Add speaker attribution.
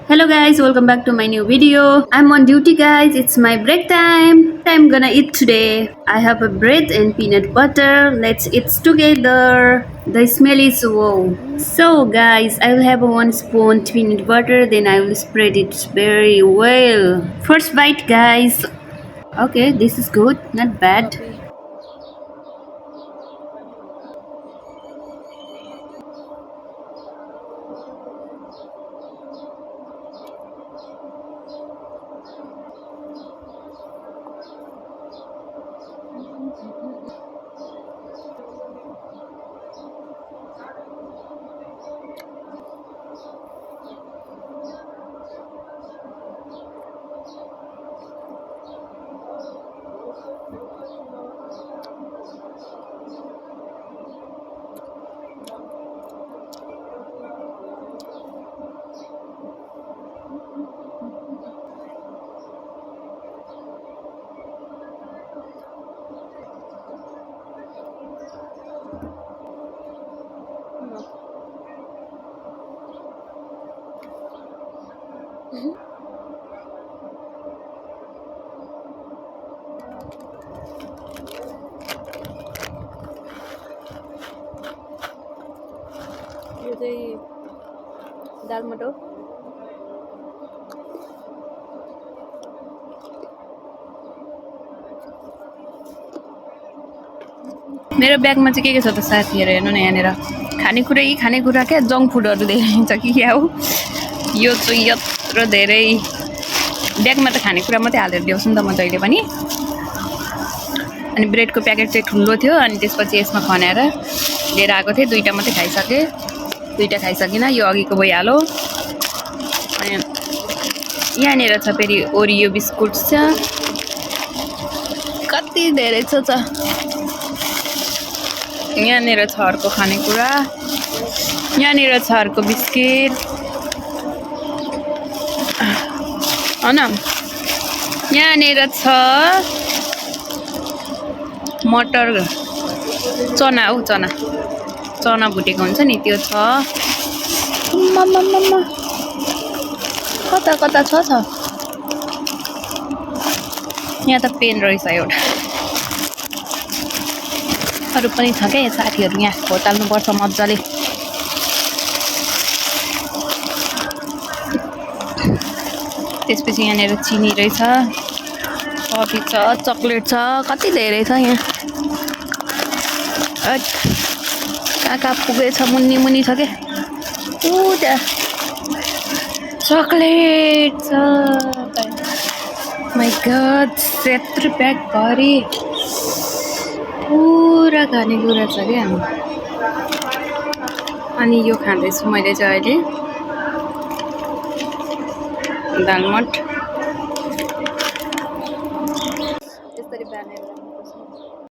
Speaker 1: Hello guys, welcome back to my new video. I'm on duty guys, it's my break time. I'm gonna eat today. I have a bread and peanut butter. Let's eat together. The smell is wow. So guys, I will have a 1 spoon peanut butter, then I will spread it very well. First bite guys. Okay, this is good, not bad. यो चाहिँ दाल मटर मेरो ब्यागमा चाहिँ के छ त साथीहरु हेर्नु न यहाँनेर खानेकुरा क्या जङ्क फुडहरु धेरै हुन्छ कि क्या हो यो चाहिँ यत्रो धेरै ब्यागमा त खानेकुरा मात्रै हालेर ल्याउँछु नि त म जहिले पनि अनि ब्रेडको प्याकेट चाहिँ ठुलो थियो अनि त्यसपछि यसमा खनाएर लिएर आएको थिएँ दुईटा मात्रै खाइसके दुईटा खाइसकिन यो अघिको भइहाल्यो अनि यहाँनेर छ फेरि ओरियो बिस्कुट छ कति धेरै छ यहाँनेर छ अर्को खानेकुरा यहाँनेर छ अर्को बिस्किट हैन यहाँनेर छ मटर चना हौ चना भुटेको हुन्छ नि त्यो छ कता छ यहाँ त पेन रहेछ एउटा अरू पनि छ क्या साथीहरु यहाँ खोताल्नुपर्छ मजाले त्यसपछि यहाँनेर चिनी रहेछ कफी छ चकलेट छ कति धेरै छ यहाँ कहाँ पुगेछ मुनि छ के त्यहाँ चकलेट छ माय गॉड 70 प्याक भरि पुरा खानेकुरा छ क्या अनि यो खाँदैछु मैले चाहिँ अहिले दालमट त्यसरी बानेर